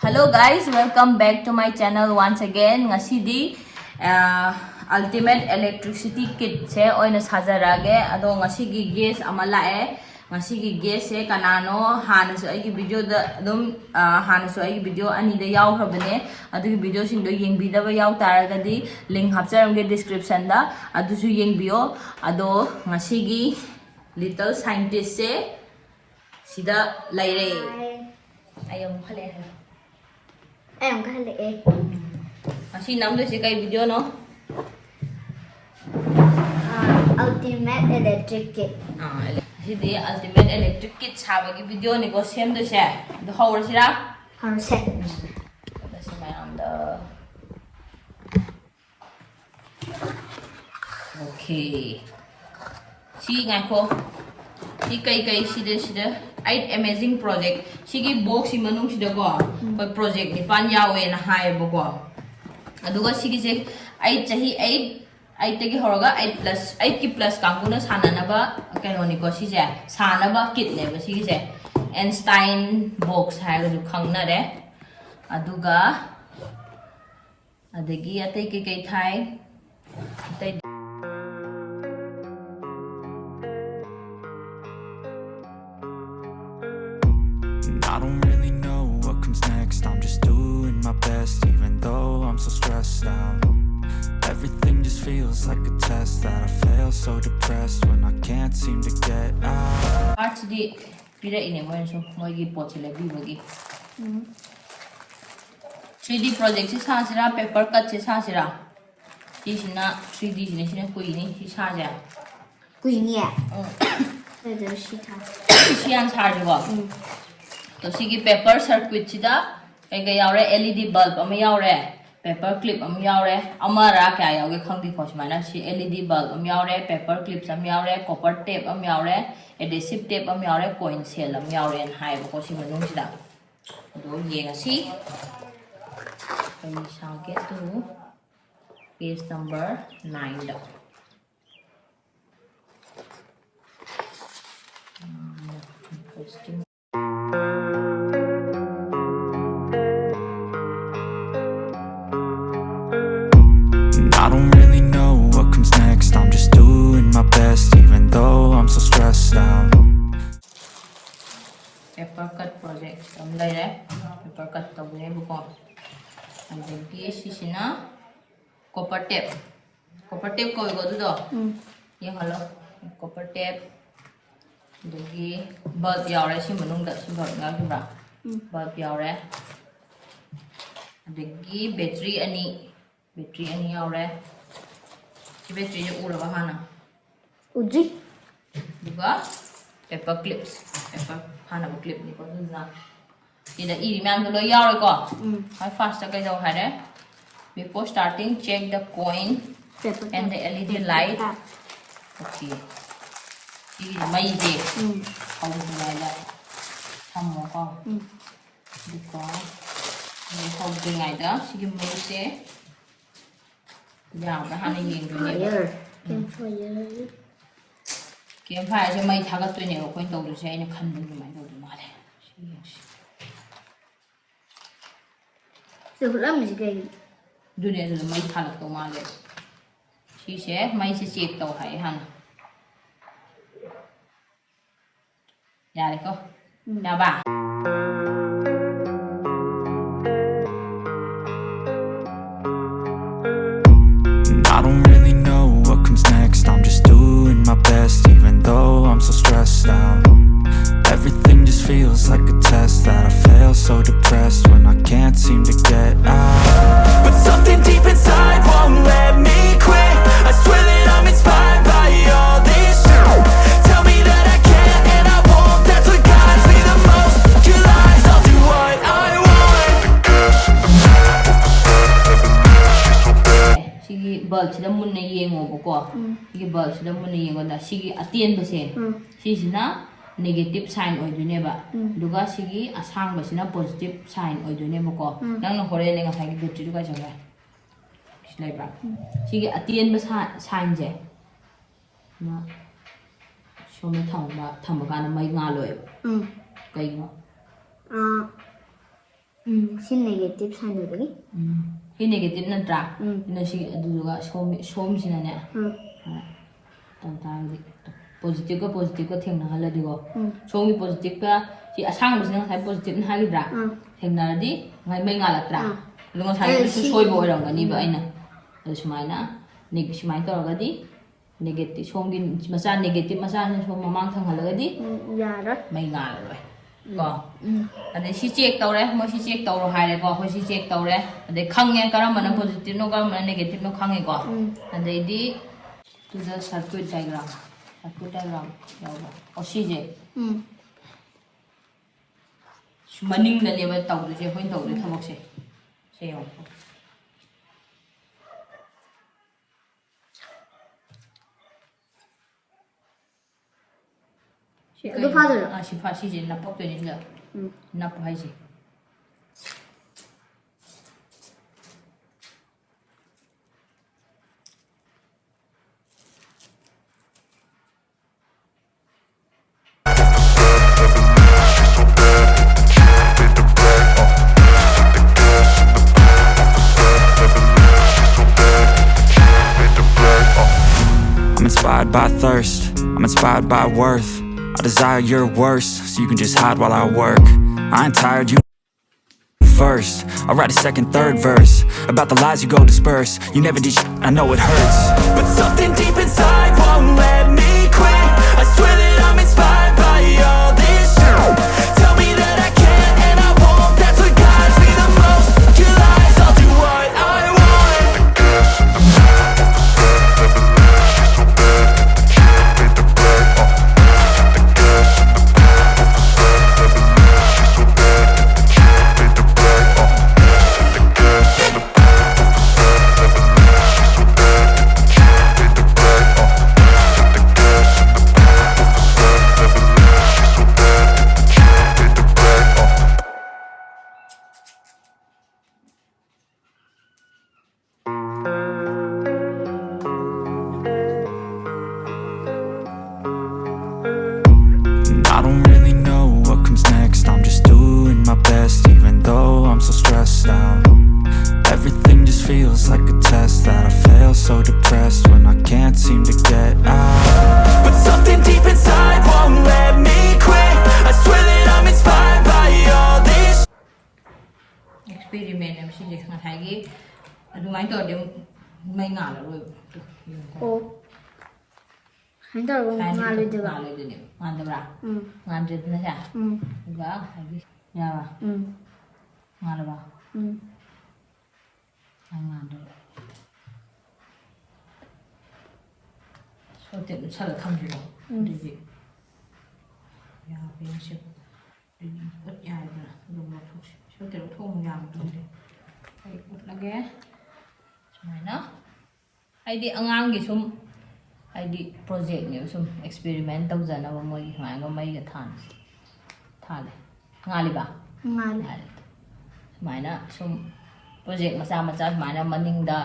Hello guys, welcome back to my channel once again. Ngasidi ultimate electricity kit se oina sajarage ado ngasigi gas ama lae. Ngasigi gas se kanano hanasu aigi video da adum hanasu aigi video ani da yaw khrabane adu video sing do yengbidaba yaw taragadi link hapcharamge description da adusu yengbiyo ado ngasigi little scientist se sida laire ayam khale em có lệ xin nắm được cái video nó ultimate electric kit thì đi ultimate electric kit sao cái video này có xem được sẽ được hầu rồi ra hầu sẽ đây là my under okay chị ngay cô chị cây chị đó eight amazing project chị cái box chị mình nung chị đó có cái project này pan yawe na hai bộ có aduga chị cái eight chahi eight cái horoga eight ki plus kampu na sana na ba cái này có chị sẽ sana ba kit này ba chị sẽ Einstein Box hai cái khang na đấy aduga adagi atay cái thai atay I don't really know what comes next. I'm just doing my best, even though I'm so stressed out. Everything just feels like a test that I fail, so depressed when I can't seem to get out. Arts di pira ini mo so mo gi pot sila bi bogi 3D project si sa sira paper cut si sa sira si sina 3D sina kui ni si sa ja quỷ nhẹ đây là shi ta si an sa ji ba to si gi paper circuit si da kai ga yaw re LED bulb am yaw re paper clip am yaw re amara kya yaw ge khang di ko si mana si LED bulb am yaw re paper clips am yaw re copper tape am yaw re adhesive tape am yaw re coin cell am yaw re an hai ba ko si manung si da do ye nga si we shall get to page number 9 da interesting I don't really know what comes next. I'm just doing my best, even though I'm so stressed out. paper cut project am lai re paper cut to ne bu ko and then PSC sina copper tape ko go du do yang halo copper tape dogi bulb yaw re si manung da si bulb nga ba bulb yaw re dogi battery ani yaw re si battery je ura ba hana uji duga paper clips paper hana bu clip ni ko du na ida iri man lo yaw re ko hai fast ka jaw ha re before starting check the coin and the LED light okay 이 마이제 하우드라이다 참모가 이거 이 하우드라이다 지금 뭐지 야 하는 게 있는데 캠파이어 좀 많이 다갔더니 거기 또 우리 제인이 간는 좀 많이 또 말해 rồi làm gì cái 눈에도 많이 다갔또 말해 시세 많이 시식 또 hay 하나 dạ đấy cô chào bà I don't really know what comes next. I'm just doing my best, even though I'm so stressed out. Everything just feels like a test that I fail, so depressed when I can't seem to get out. But something deep inside won't let me quit. I swear that I'm inspired by all this shit. Tell me that I can't and I won't. That's what guides me the most. Your lies, I'll do what I want. 시기 bulb 문에 이행오 보고 이게 bulb 문에 이행오다 시기 아티엔 버세 시시나 negative sign 오이드네바 누가 시기 아상 버시나 positive sign 오이드네 보고 나는 호레네 가사기 배트리가 저거 시라이브라 시기 아티엔 버사 sign 제 나 쇼메 탐바 탐바가나 마이 nga loy kay mo ꯁꯤ negative sign ꯑꯣꯏꯕꯒꯤ ꯍꯤ negative ꯅꯠꯇ꯭ꯔꯥ ꯁꯤꯅ ꯁꯤ ꯑꯗꯨꯗꯨꯒ ꯁꯣꯝꯁꯤꯅꯅꯦ ꯇꯧ ꯇꯥꯔꯒꯗꯤ ꯄꯣꯖꯤꯇꯤꯚꯀ ꯄꯣꯖꯤꯇꯤꯚꯀ ꯊꯦꯡꯅꯍꯜꯂꯗꯤꯀꯣ ꯁꯣꯝꯒꯤ ꯄꯣꯖꯤꯇꯤꯚꯀ ꯁꯤ ꯑꯁꯥꯡꯕꯁꯤꯅ ꯉꯁꯥꯏ ꯄꯣꯖꯤꯇꯤꯚꯅ ꯍꯥꯏꯒꯗ꯭ꯔꯥ ꯊꯦꯡꯅꯔꯗꯤ ꯃꯩ ꯉꯥꯜꯂꯛꯇ꯭ꯔꯥ ꯑꯗꯣ ꯉꯁꯥꯏꯒꯤꯗꯨꯁꯨ ꯁꯣꯏꯕ ꯑꯣꯏꯔꯝꯒꯅꯤꯕ ꯑꯩꯅ ꯑꯗꯨ ꯁꯨꯃꯥꯏꯅ ꯇꯧꯔꯒꯗꯤ ꯅꯦꯒꯦꯇꯤꯚ ꯁꯣꯝꯒꯤ ꯃꯆꯥ ꯅꯦꯒꯦꯇꯤꯚ ꯃꯆꯥꯁꯤꯅ ꯁꯣꯝ ꯃꯃꯥꯡ ꯊꯪꯍꯜꯂꯒꯗꯤ ꯌꯥꯔꯣꯏ ꯃꯩ ꯉꯥꯜꯂꯔꯣꯏ ꯀꯣ ꯑꯗꯩ ꯁꯤ ꯆꯦꯛ ꯇꯧꯔꯦ ꯃꯣꯏ ꯁꯤ ꯆꯦꯛ ꯇꯧꯔꯣ ꯍꯥꯏꯔꯦꯀꯣ ꯑꯩꯈꯣꯏ ꯁꯤ ꯆꯦꯛ ꯇꯧꯔꯦ ꯑꯗꯩ ꯈꯪꯉꯦ ꯀꯔꯝꯕꯅ ꯄꯣꯖꯤꯇꯤꯚꯅꯣ ꯀꯔꯝꯕꯅ ꯅꯦꯒꯦꯇꯤꯚꯅꯣ ꯈꯪꯉꯦꯀꯣ ꯑꯗꯩꯗꯤ ꯇꯨꯗ ꯁꯔꯀ꯭ꯌꯨꯠ ꯗꯥꯏꯒ꯭ꯔꯥꯝ ꯌꯥꯎꯕ ꯁꯤꯁꯦ ꯃꯅꯤꯡꯗꯅꯦꯕ ꯇꯧꯗꯣꯏꯁꯦ ꯑꯩꯈꯣꯏꯅ ꯇꯧꯗꯣꯏ ꯊꯕꯛꯁꯦ ꯁꯦ ꯌꯦꯡꯉꯣ ꯑꯗꯨ ꯐꯥꯗꯣꯏꯔꯣ ꯁꯤꯁꯦ ꯅꯞꯄꯛꯇꯣꯏꯅꯤ ꯁꯤꯗ ꯅꯞꯄ ꯍꯥꯏꯁꯦ I'm inspired by thirst, I'm inspired by worth. I desire your worst, so you can just hide while I work. I ain't tired, you first. I'll write a second, third verse about the lies you go disperse. You never did shit, I know it hurts, but something deep inside won't let me quit. I swear that I'm inspired by all this shit. Tell me that I can and I won't. That's what guides me the most. Your lies, I'll do what I want. I don't really know what comes next. I'm just doing my best, even though I'm so stressed out. Everything just feels like a test that I fail, so depressed when I can't seem to get out. But something deep inside won't let me quit. I swear that I'm inspired by all this. Experiment ꯁꯤꯁꯦ ꯉꯁꯥꯏꯒꯤ ꯑꯗꯨꯃꯥꯏꯅ ꯇꯧꯔꯗꯤ ꯃꯩ ꯉꯥꯜꯂꯔꯣꯏꯕ ꯑꯣ ꯁꯨꯃꯥꯏꯅ ꯇꯧꯔꯒ ꯉꯥꯜꯂꯣꯏꯗꯣꯏꯕ ꯉꯥꯜꯂꯣꯏꯗꯣꯏꯅꯦꯕ ꯉꯥꯟꯗꯕ꯭ꯔꯥ ꯉꯥꯟꯗ꯭ꯔꯦꯗꯅ ꯁꯦ ꯑꯗꯨꯒ ꯉꯁꯥꯏꯒꯤ ꯌꯥꯕ ꯉꯥꯜꯂꯕ ꯉꯥꯟꯗ꯭ꯔꯦ ꯁꯣꯇꯦꯞ ꯁꯜꯂ ꯊꯝꯁꯤꯔꯣ ꯑꯗꯨꯗꯤ ꯌꯥꯕ ꯌꯦꯡꯁꯤ ꯑꯗꯨꯗꯤ ꯎꯠ ꯌꯥꯏꯗꯅ ꯑꯗꯨꯝ ꯂꯧꯊꯣꯛꯁꯤ ꯁꯣꯇꯦꯞ ꯊꯣꯡ ꯌꯥꯝꯗ꯭ꯔꯗꯤ ꯑꯩ ꯎꯠꯂꯒꯦ ꯁꯨꯃꯥꯏꯅ ꯍꯥꯏꯗꯤ ꯑꯉꯥꯡꯒꯤ ꯁꯨꯝ ꯍꯥꯏꯗꯤ ꯄ꯭ꯔꯣꯖꯦꯛꯅꯦꯕ ꯁꯨꯝ ꯑꯦꯛꯁꯄꯦꯔꯤꯃꯦꯟ ꯇꯧꯖꯅꯕ ꯃꯣꯏꯒꯤ ꯁꯨꯃꯥꯏꯅ ꯃꯩꯒ ꯊꯥꯜꯂꯦ ꯉꯥꯜꯂꯤꯕ ꯉꯥꯜꯂꯤ ꯁꯨꯃꯥꯏꯅ ꯁꯨꯝ ꯄ꯭ꯔꯣꯖꯦꯛ ꯃꯆꯥ ꯃꯆꯥ ꯁꯨꯃꯥꯏꯅ ꯃꯅꯤꯡꯗ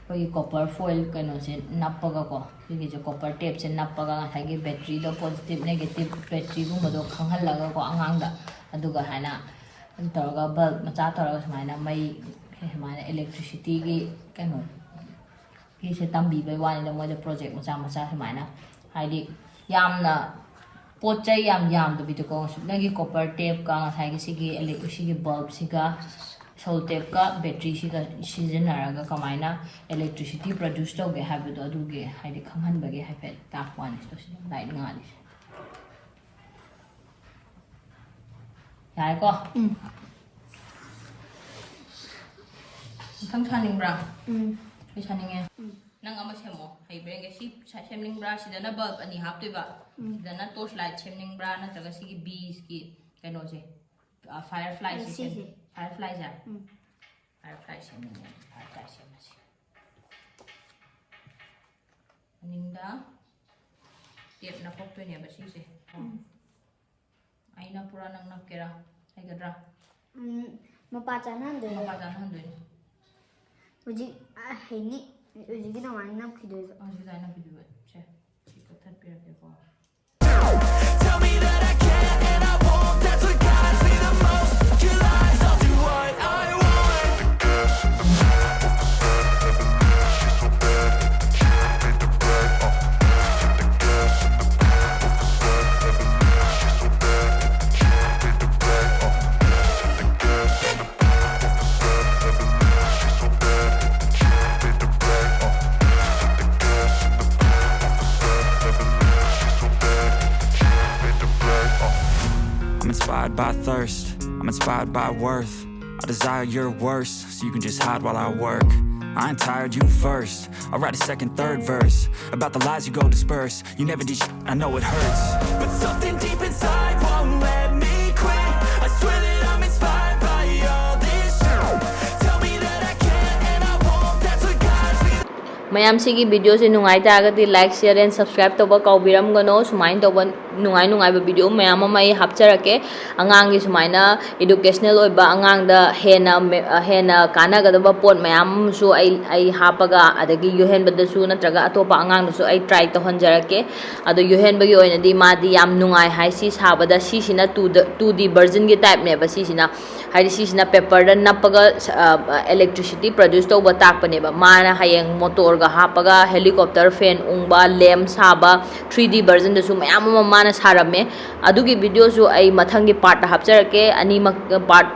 ꯑꯩꯈꯣꯏꯒꯤ ꯀꯣꯄꯔ ꯐꯣꯏꯜ ꯀꯩꯅꯣꯁꯦ ꯅꯞꯄꯒꯀꯣ ꯁꯤꯒꯤꯁꯦ ꯀꯣꯄꯔ ꯇꯦꯞꯁꯦ ꯅꯞꯄꯒ ꯉꯁꯥꯏꯒꯤ ꯕꯦꯇ꯭ꯔꯤꯗꯣ ꯄꯣꯖꯤꯇꯤቭ ꯅꯦꯒꯦꯇꯤꯚ ꯕꯦꯇ꯭ꯔꯤꯒꯨꯝꯕꯗꯣ ꯈꯪꯍꯜꯂꯒꯀꯣ ꯑꯉꯥꯡꯗ ꯑꯗꯨꯒ ꯍꯥꯏꯅ ꯇꯧꯔꯒ ꯕꯜꯕ ꯃꯆꯥ ꯇꯧꯔꯒ ꯁꯨꯃꯥꯏꯅ ꯃꯩ ꯁꯨꯃꯥꯏꯅ ꯏꯂꯦꯛꯇ꯭ꯔꯤꯁꯤꯇꯤꯒꯤ ꯀꯩꯅꯣ ꯒꯤꯁꯦ ꯇꯝꯕꯤꯕꯩ ꯋꯥꯅꯤꯗ ꯃꯣꯏꯗ ꯄ꯭ꯔꯣꯖꯦꯛ ꯃꯆꯥ ꯃꯆꯥ ꯁꯨꯃꯥꯏꯅ ꯍꯥꯏꯗꯤ ꯌꯥꯝꯅ ꯄꯣꯠ ꯆꯩ ꯌꯥꯝ ꯌꯥꯝꯗꯕꯤꯗꯀꯣ ꯁꯨꯞꯅꯒꯤ ꯀꯣꯄꯔ ꯇꯦꯞꯀ ꯉꯁꯥꯏꯒꯤ ꯁꯤꯒꯤ ꯕꯜꯕꯁꯤꯒ ꯁꯣꯜ ꯇꯦꯞꯀ ꯕꯦꯇ꯭ꯔꯤꯁꯤꯒ ꯁꯤꯖꯤꯟꯅꯔꯒ ꯀꯃꯥꯏꯅ ꯏꯂꯦꯛꯇ꯭ꯔꯤꯁꯤꯇꯤ ꯄ꯭ꯔꯗ꯭ꯌꯨꯁ ꯇꯧꯒꯦ ꯍꯥꯏꯕꯗꯣ ꯑꯗꯨꯒꯤ ꯍꯥꯏꯗꯤ ꯈꯪꯍꯟꯕꯒꯤ ꯍꯥꯏꯐꯦꯠ ꯇꯥꯛꯄ ꯋꯥꯅꯤ ꯁꯤꯗ ꯂꯥꯏꯠ ꯉꯥꯜꯂꯤꯁꯦ ꯌꯥꯔꯦꯀꯣ ꯃꯊꯪ ꯁꯥꯅꯤꯡꯕ꯭ꯔꯥ ꯑꯩ ꯁꯥꯅꯤꯡꯉꯦ ꯅꯪ ꯑꯃ ꯁꯦꯝꯃꯣ ꯍꯩꯕ꯭ꯔꯦꯡꯒꯦ ꯁꯤ ꯁꯦꯝꯅꯤꯡꯕ꯭ꯔꯥ ꯁꯤꯗꯅ ꯕꯜꯕ ꯑꯅꯤ ꯍꯥꯞꯇꯣꯏꯕ ꯁꯤꯗꯅ ꯇꯣꯔꯆ ꯂꯥꯏꯠ ꯁꯦꯝꯅꯤꯡꯕ꯭ꯔꯥ ꯅꯠꯇ꯭ꯔꯒ ꯁꯤꯒꯤ ꯕꯤꯁꯀꯤ ꯀꯩꯅꯣꯁꯦ ꯐꯥꯏꯔ ꯐ꯭ꯂꯥꯏꯁꯦ ꯐꯥꯏꯔ ꯐ꯭ꯂꯥꯏꯁꯦ ꯐꯥꯏꯔ ꯐ꯭ꯂꯥꯏ ꯁꯦꯝꯅꯤꯡꯉꯦ ꯐꯥꯏꯔ ꯐ꯭ꯂꯥꯏ ꯁꯦꯝꯃꯁꯤ ꯃꯅꯤꯡꯗ ꯇꯦꯞ ꯅꯞꯄꯛꯇꯣꯏꯅꯦꯕ ꯁꯤꯁꯦ ꯑꯩ ꯅꯞꯄꯨꯔꯥ ꯅꯪ ꯅꯞꯀꯦꯔꯥ ꯍꯩꯒꯗ꯭ꯔꯥ ꯃꯄꯥ ꯆꯥꯅꯍꯟꯗꯣꯏꯅꯦ ꯃꯄꯥ ꯆꯥꯅꯍꯟꯗꯣꯏꯅꯦ ꯍꯧꯖꯤꯛ ꯍꯩꯅꯤ ꯍꯧꯖꯤꯛꯀꯤ ꯑꯗꯨꯃꯥꯏꯅ ꯅꯞꯈꯤꯗꯣꯏꯕ ꯍꯧꯖꯤꯛ ꯑꯗꯨꯃꯥꯏꯅ ꯅꯞꯈꯤꯗꯣꯏꯕ ꯁꯦ ꯁꯤ ꯀꯛꯊꯠꯄꯤꯔꯛꯀꯦꯀꯣ Tell me that I can and I won't. That's what guides me the most. Your lies, I'll do what by thirst, I'm inspired by worth. I desire your worst, so you can just hide while I work. I ain't tired, you first. I'll write a second, third verse about the lies you go disperse. You never did I know it hurts, but something deep inside won't let me quit. I swear that I'm inspired by all this shit. Tell me that I can and I won't, that's what guides me. mayam sigi video se nungai ta ga di like share and subscribe to ba kaubiram gano sumain to ba nungai ba video mayam ma mai hapcharake angang gi sumaina educational oi ba angang da hena kana ga ba pot mayam su ai hapaga adagi yohen ba da su natraga atopa angang da su ai try to hanjarake ado yohen ba gi oina di ma di yam nungai hai si saba da si sina 2D version gi type ne ba si sina hari si sina paper da napaga electricity produce to ba tak pa ne ba mana hayeng motor ga hapaga helicopter fan ungba lamp saba 3D version da su mayam ma na sarame adugi video su ai mathangi part ta hapcharake ani part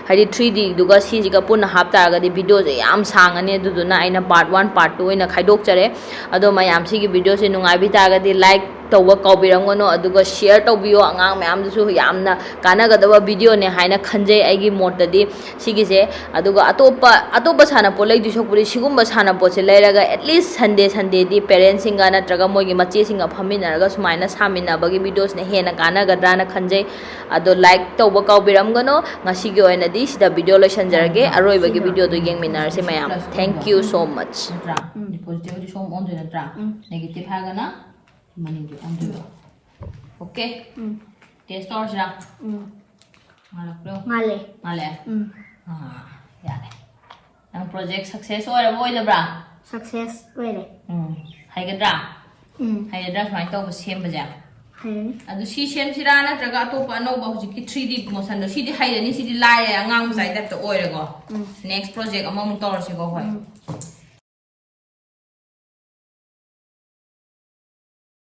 hari 3D duga CG ga pun hapta ga di video je yam sangane duduna aina part 1 part 2 ina khaidok chare ado mayam sigi video se nungai bi ta ga di like tawba kaubirangono aduga share tawbiyo angang mayam du yamna kana ga da video ne haina khanje aigi mota di sigi se aduga atopa sana po lai du sokpuri sigumba sana po se lairaga at least sunday di parents singa na traga mogi mache singa phamina raga sumaina samina bagi videos ne hena kana ga dana khanje ado like tawba kaubiramgono ngasi gi oina di sida video lo sanjarage aroi bagi video do yengminar se mayam thank you so much positive di som on do na negative ha ga na money on do okay test or ja Ngale. Yare ang project success or avoid the bra Success. Wait. hay ga dra hay dra mai to sem ba ja Hey. adu si sem sira na traga to pa no ba hu ki 3D motion do si di hay ni si di lai angang sai that to oil go next project among tor si go hoy